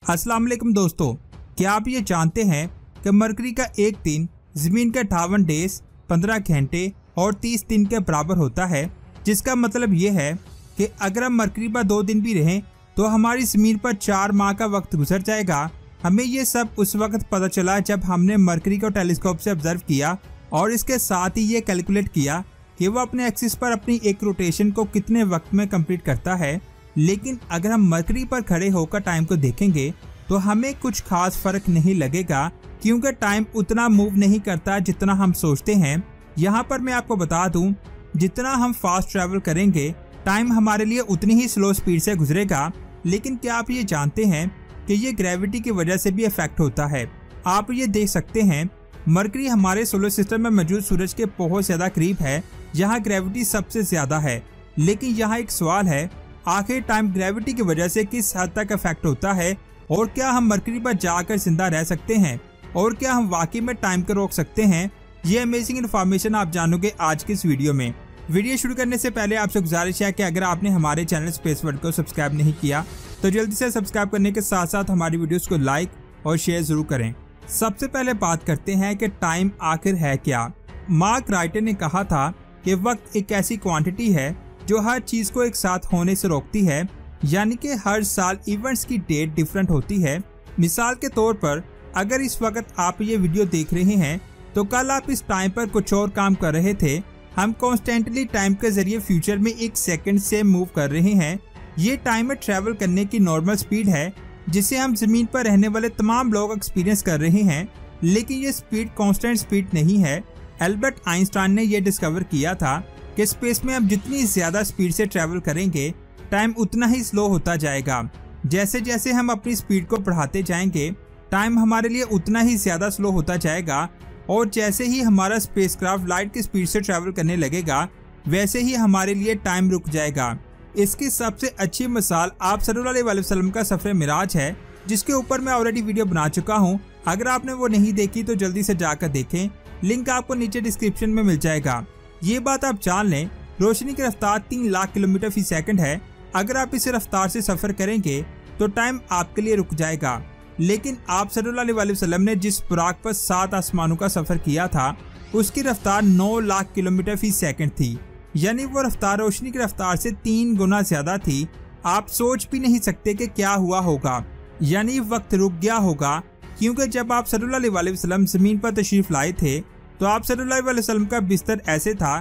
अस्सलाम वालेकुम दोस्तों, क्या आप ये जानते हैं कि मरकरी का एक दिन ज़मीन के 58 डेज 15 घंटे और 30 दिन के बराबर होता है। जिसका मतलब ये है कि अगर हम मरकरी पर 2 दिन भी रहें तो हमारी ज़मीन पर 4 माह का वक्त गुजर जाएगा। हमें ये सब उस वक्त पता चला जब हमने मरकरी को टेलीस्कोप से ऑब्जर्व किया और इसके साथ ही ये कैलकुलेट किया कि वो अपने एक्सिस पर अपनी एक रोटेशन को कितने वक्त में कंप्लीट करता है। लेकिन अगर हम मरकरी पर खड़े होकर टाइम को देखेंगे तो हमें कुछ खास फर्क नहीं लगेगा, क्योंकि टाइम उतना मूव नहीं करता जितना हम सोचते हैं। यहाँ पर मैं आपको बता दूं, जितना हम फास्ट ट्रैवल करेंगे टाइम हमारे लिए उतनी ही स्लो स्पीड से गुजरेगा। लेकिन क्या आप ये जानते हैं कि ये ग्रेविटी की वजह से भी इफेक्ट होता है। आप ये देख सकते हैं, मरकरी हमारे सोलर सिस्टम में मौजूद सूरज के बहुत ज्यादा करीब है, जहाँ ग्रेविटी सबसे ज्यादा है। लेकिन यहाँ एक सवाल है, आखिर टाइम ग्रेविटी की वजह से किस हद तक इफेक्ट होता है और क्या हम मरकरी पर जाकर जिंदा रह सकते हैं और क्या हम वाकई में टाइम को रोक सकते हैं? ये अमेजिंग इन्फॉर्मेशन आप जानोगे आज की इस वीडियो में। वीडियो शुरू करने से पहले आपसे गुजारिश है कि अगर आपने हमारे चैनल स्पेस वर्ल्ड को सब्सक्राइब नहीं किया तो जल्दी से सब्सक्राइब करने के साथ साथ हमारी वीडियोस को लाइक और शेयर जरूर करें। सबसे पहले बात करते हैं कि टाइम आखिर है क्या। मार्क राइटर ने कहा था कि वक्त एक ऐसी क्वांटिटी है जो हर चीज को एक साथ होने से रोकती है, यानी कि हर साल इवेंट्स की डेट डिफरेंट होती है। मिसाल के तौर पर अगर इस वक्त आप ये वीडियो देख रहे हैं तो कल आप इस टाइम पर कुछ और काम कर रहे थे। हम कॉन्स्टेंटली टाइम के जरिए फ्यूचर में 1 सेकंड से मूव कर रहे हैं। ये टाइम में ट्रैवल करने की नॉर्मल स्पीड है जिसे हम जमीन पर रहने वाले तमाम लोग एक्सपीरियंस कर रहे हैं। लेकिन ये स्पीड कॉन्स्टेंट स्पीड नहीं है। एल्बर्ट आइंस्टाइन ने यह डिस्कवर किया था कि स्पेस में हम जितनी ज्यादा स्पीड से ट्रैवल करेंगे टाइम उतना ही स्लो होता जाएगा। जैसे जैसे हम अपनी स्पीड को बढ़ाते जाएंगे टाइम हमारे लिए उतना ही ज्यादा स्लो होता जाएगा, और जैसे ही हमारा स्पेसक्राफ्ट लाइट की स्पीड से ट्रैवल करने लगेगा वैसे ही हमारे लिए टाइम रुक जाएगा। इसकी सबसे अच्छी मिसाल आप सल्लल्लाहु अलैहि वसल्लम का सफर मिराज है, जिसके ऊपर मैं ऑलरेडी वीडियो बना चुका हूँ। अगर आपने वो नहीं देखी तो जल्दी से जाकर देखें, लिंक आपको नीचे डिस्क्रिप्शन में मिल जाएगा। ये बात आप जान लें, रोशनी की रफ्तार 3 लाख किलोमीटर फी सेकंड है। अगर आप इस रफ्तार से सफर करेंगे तो टाइम आपके लिए रुक जाएगा। लेकिन आप सल्लल्लाहु अलैहि वसल्लम ने जिस बुराक पर 7 आसमानों का सफर किया था उसकी रफ्तार 9 लाख किलोमीटर फी सेकंड थी, यानी वो रफ्तार रोशनी की रफ्तार से 3 गुना ज्यादा थी। आप सोच भी नहीं सकते कि क्या हुआ होगा, यानी वक्त रुक गया होगा। क्योंकि जब आप सल्लल्लाहु अलैहि वसल्लम जमीन पर तशरीफ लाए थे तो आप सल्लल्लाहु अलैहि वसल्लम का बिस्तर ऐसे था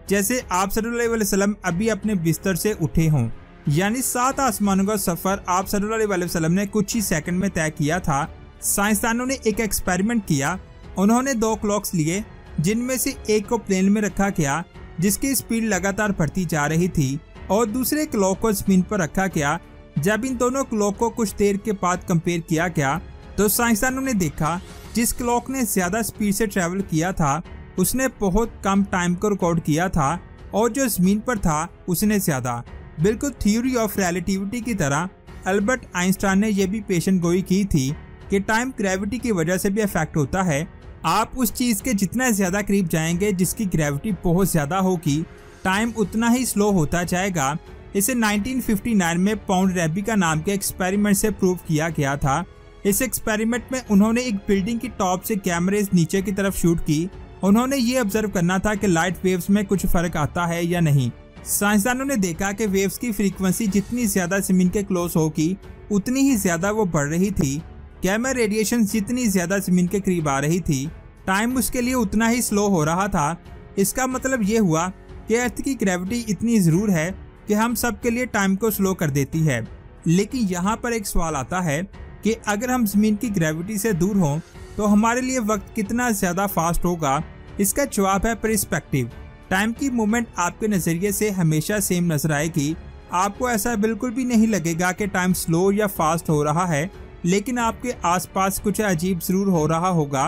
जैसे आप सल्लल्लाहु अलैहि वसल्लम अभी अपने बिस्तर से उठे हों। यानी 7 आसमानों का सफर आप सल्लल्लाहु अलैहि वसल्लम ने कुछ ही सेकंड में तय किया था। साइंसदानों ने एक एक्सपेरिमेंट किया। उन्होंने 2 क्लॉक्स लिए जिनमें से एक को प्लेन में रखा गया जिसकी स्पीड लगातार बढ़ती जा रही थी, और दूसरे क्लॉक को जमीन पर रखा गया। जब इन दोनों क्लॉक को कुछ देर के बाद कंपेयर किया गया तो साइंसदानों ने देखा जिस क्लॉक ने ज्यादा स्पीड से ट्रैवल किया था उसने बहुत कम टाइम को रिकॉर्ड किया था, और जो जमीन पर था उसने ज्यादा। बिल्कुल थ्योरी ऑफ रिलेटिविटी की तरह एल्बर्ट आइंस्टाइन ने यह भी पेशन गोई की थी कि टाइम ग्रेविटी की वजह से भी इफेक्ट होता है। आप उस चीज के जितना ज्यादा करीब जाएंगे जिसकी ग्रेविटी बहुत ज्यादा होगी टाइम उतना ही स्लो होता जाएगा। इसे 1959 में पाउंड रेबिका नाम के एक्सपेरिमेंट से प्रूव किया गया था। इस एक्सपेरिमेंट में उन्होंने एक बिल्डिंग की टॉप से कैमरे नीचे की तरफ शूट की। उन्होंने ये ऑब्जर्व करना था कि लाइट वेव्स में कुछ फर्क आता है या नहीं। साइंसदानों ने देखा कि वेव्स की फ्रीक्वेंसी जितनी ज्यादा जमीन के क्लोज होगी उतनी ही ज्यादा वो बढ़ रही थी। गैमा रेडिएशन जितनी ज्यादा जमीन के करीब आ रही थी टाइम उसके लिए उतना ही स्लो हो रहा था। इसका मतलब ये हुआ कि अर्थ की ग्रेविटी इतनी जरूर है कि हम सब के लिए टाइम को स्लो कर देती है। लेकिन यहाँ पर एक सवाल आता है कि अगर हम जमीन की ग्रेविटी से दूर हों तो हमारे लिए वक्त कितना ज्यादा फास्ट होगा? इसका जवाब है पर्सपेक्टिव। टाइम की मूवमेंट आपके नजरिए से हमेशा सेम नजर आएगी। आपको ऐसा बिल्कुल भी नहीं लगेगा कि टाइम स्लो या फास्ट हो रहा है, लेकिन आपके आसपास कुछ अजीब जरूर हो रहा होगा।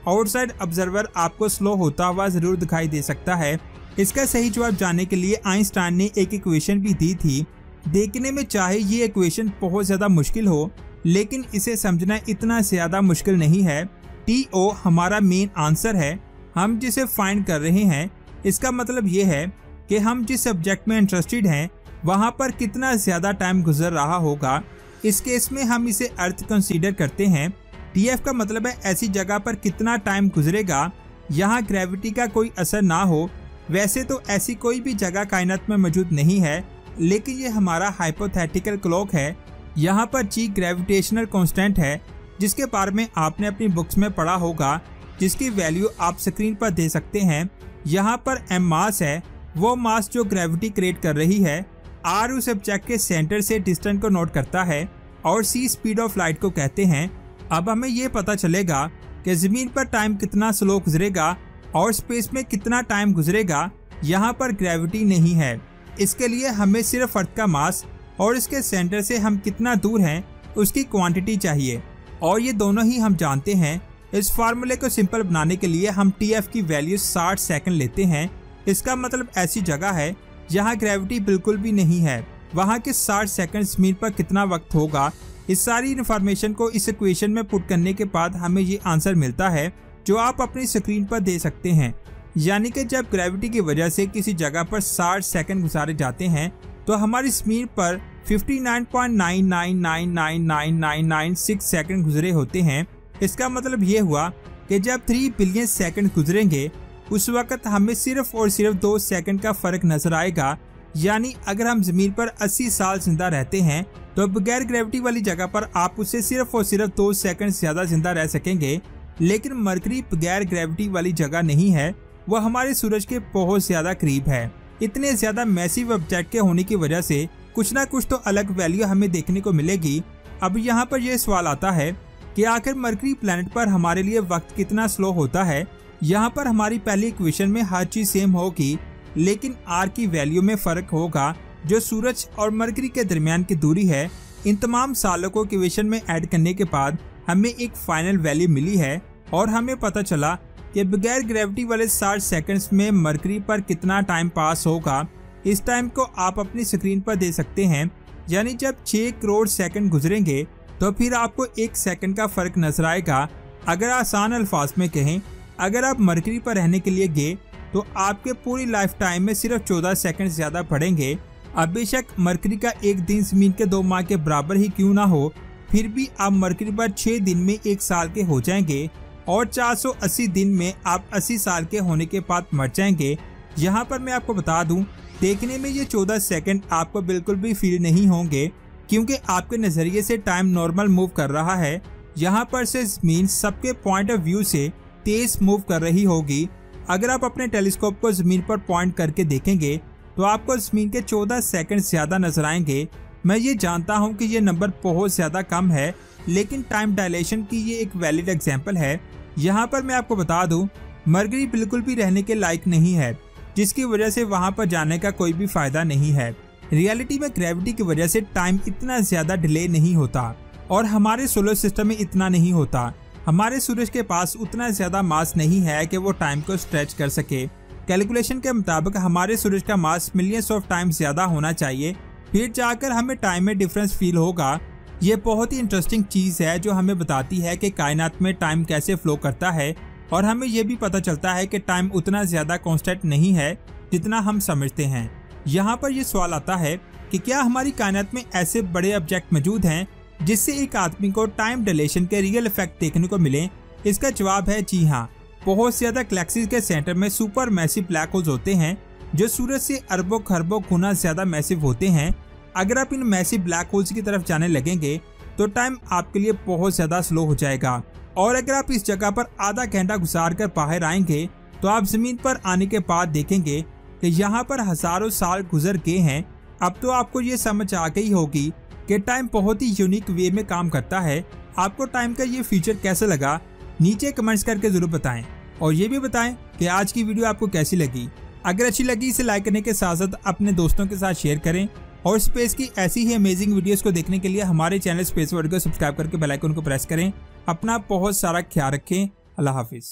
आउटसाइड ऑब्जर्वर आपको स्लो होता हुआ जरूर दिखाई दे सकता है। इसका सही जवाब जानने के लिए आइंस्टाइन ने एक इक्वेशन भी दी थी। देखने में चाहे ये इक्वेशन बहुत ज्यादा मुश्किल हो, लेकिन इसे समझना इतना ज्यादा मुश्किल नहीं है। TO हमारा मेन आंसर है, हम जिसे फाइंड कर रहे हैं। इसका मतलब ये है कि हम जिस सब्जेक्ट में इंटरेस्टेड हैं वहाँ पर कितना ज्यादा टाइम गुजर रहा होगा। इस केस में हम इसे अर्थ कंसीडर करते हैं। TF का मतलब है ऐसी जगह पर कितना टाइम गुजरेगा यहाँ ग्रेविटी का कोई असर ना हो। वैसे तो ऐसी कोई भी जगह कायनात में मौजूद नहीं है, लेकिन ये हमारा हाइपोथेटिकल क्लॉक है। यहाँ पर G ग्रेविटेशनल कांस्टेंट है, जिसके बारे में आपने अपनी बुक्स में पढ़ा होगा, जिसकी वैल्यू आप स्क्रीन पर दे सकते हैं। यहाँ पर M मास है, वो मास जो ग्रेविटी क्रिएट कर रही है। R उस ऑब्जेक्ट के सेंटर से डिस्टेंस को नोट करता है और C स्पीड ऑफ लाइट को कहते हैं। अब हमें ये पता चलेगा कि ज़मीन पर टाइम कितना स्लो गुजरेगा और स्पेस में कितना टाइम गुजरेगा। यहाँ पर ग्रेविटी नहीं है, इसके लिए हमें सिर्फ अर्थ का मास और इसके सेंटर से हम कितना दूर हैं उसकी क्वांटिटी चाहिए, और ये दोनों ही हम जानते हैं। इस फार्मूले को सिंपल बनाने के लिए हम TF की वैल्यू 60 सेकंड लेते हैं। इसका मतलब ऐसी जगह है जहाँ ग्रेविटी बिल्कुल भी नहीं है, वहाँ के 60 सेकंड ज़मीन पर कितना वक्त होगा। इस सारी इन्फॉर्मेशन को इस इक्वेशन में पुट करने के बाद हमें ये आंसर मिलता है, जो आप अपनी स्क्रीन पर दे सकते हैं। यानी कि जब ग्रेविटी की वजह से किसी जगह पर 60 सेकंड गुजारे जाते हैं तो हमारी ज़मीन पर 59.999999996 सेकंड गुजरे होते हैं। इसका मतलब ये हुआ कि जब 3 बिलियन सेकंड गुजरेंगे उस वक्त हमें सिर्फ और सिर्फ 2 सेकंड का फर्क नजर आएगा। यानी अगर हम ज़मीन पर 80 साल जिंदा रहते हैं तो बगैर ग्रेविटी वाली जगह पर आप उससे सिर्फ और सिर्फ 2 सेकंड ज्यादा जिंदा रह सकेंगे। लेकिन मरकरी बगैर ग्रेविटी वाली जगह नहीं है, वह हमारे सूरज के बहुत ज्यादा करीब है। इतने ज्यादा मैसिव ऑब्जेक्ट के होने की वजह से कुछ ना कुछ तो अलग वैल्यू हमें देखने को मिलेगी। अब यहाँ पर यह सवाल आता है कि आखिर मरकरी प्लैनेट पर हमारे लिए वक्त कितना स्लो होता है। यहाँ पर हमारी पहली इक्वेशन में हर चीज सेम होगी, लेकिन R की वैल्यू में फर्क होगा, जो सूरज और मरकरी के दरमियान की दूरी है। इन तमाम सालों को इक्वेशन में ऐड करने के बाद हमें एक फाइनल वैल्यू मिली है और हमें पता चला कि बगैर ग्रेविटी वाले 60 सेकंड्स में मरकरी पर कितना टाइम पास होगा। इस टाइम को आप अपनी स्क्रीन पर दे सकते हैं। यानी जब 6 करोड़ सेकंड गुजरेंगे तो फिर आपको 1 सेकंड का फर्क नजर आएगा। अगर आसान अल्फाज में कहें, अगर आप मरकरी पर रहने के लिए गए तो आपके पूरी लाइफ टाइम में सिर्फ 14 सेकंड ज्यादा पड़ेंगे। अब बेशक मरकरी का एक दिन ज़मीन के 2 माह के बराबर ही क्यों ना हो, फिर भी आप मरकरी पर 6 दिन में 1 साल के हो जाएंगे और 480 दिन में आप 80 साल के होने के बाद मर जाएंगे। यहाँ पर मैं आपको बता दूं, देखने में ये 14 सेकंड आपको बिल्कुल भी फील नहीं होंगे, क्योंकि आपके नज़रिए से टाइम नॉर्मल मूव कर रहा है। यहाँ पर से ज़मीन सबके पॉइंट ऑफ व्यू से तेज मूव कर रही होगी। अगर आप अपने टेलीस्कोप को ज़मीन पर पॉइंट करके देखेंगे तो आपको ज़मीन के 14 सेकंड ज्यादा नजर आएंगे। मैं ये जानता हूँ कि ये नंबर बहुत ज्यादा कम है, लेकिन टाइम डायलेशन की ये एक वैलिड एग्जांपल है। यहाँ पर मैं आपको बता दूं, मरकरी बिल्कुल भी रहने के लायक नहीं है, जिसकी वजह से वहाँ पर जाने का कोई भी फायदा नहीं है। रियलिटी में ग्रेविटी की वजह से टाइम इतना ज्यादा डिले नहीं होता और हमारे सोलर सिस्टम में इतना नहीं होता। हमारे सूरज के पास उतना ज्यादा मास नहीं है कि वो टाइम को स्ट्रेच कर सके। कैलकुलेशन के मुताबिक हमारे सूरज का मास मिलियंस ऑफ टाइम्स ज्यादा होना चाहिए, फिर जाकर हमें टाइम में डिफरेंस फील होगा। ये बहुत ही इंटरेस्टिंग चीज़ है जो हमें बताती है कि कायनात में टाइम कैसे फ्लो करता है, और हमें यह भी पता चलता है कि टाइम उतना ज़्यादा कांस्टेंट नहीं है जितना हम समझते हैं। यहाँ पर यह सवाल आता है कि क्या हमारी कायनात में ऐसे बड़े ऑब्जेक्ट मौजूद हैं जिससे एक आदमी को टाइम डिलेशन के रियल इफेक्ट देखने को मिले? इसका जवाब है जी हाँ। बहुत ज्यादा गैलेक्सीज के सेंटर में सुपर मैसिव ब्लैक होल्स होते हैं जो सूरज से अरबों खरबों गुना ज्यादा मैसिव होते हैं। अगर आप इन मैसिव ब्लैक होल्स की तरफ जाने लगेंगे तो टाइम आपके लिए बहुत ज्यादा स्लो हो जाएगा, और अगर आप इस जगह पर आधा घंटा गुजार कर बाहर आएंगे तो आप जमीन पर आने के बाद देखेंगे कि यहाँ पर हजारों साल गुजर गए हैं। अब तो आपको ये समझ आ गई होगी कि टाइम बहुत ही यूनिक वे में काम करता है। आपको टाइम का ये फीचर कैसा लगा, नीचे कमेंट्स करके जरूर बताएं, और ये भी बताएं कि आज की वीडियो आपको कैसी लगी। अगर अच्छी लगी इसे लाइक करने के साथ साथ अपने दोस्तों के साथ शेयर करें, और स्पेस की ऐसी ही अमेजिंग वीडियोस को देखने के लिए हमारे चैनल स्पेस वर्ल्ड को सब्सक्राइब करके बेल आइकन को प्रेस करें। अपना बहुत सारा ख्याल रखें। अल्लाह हाफिज।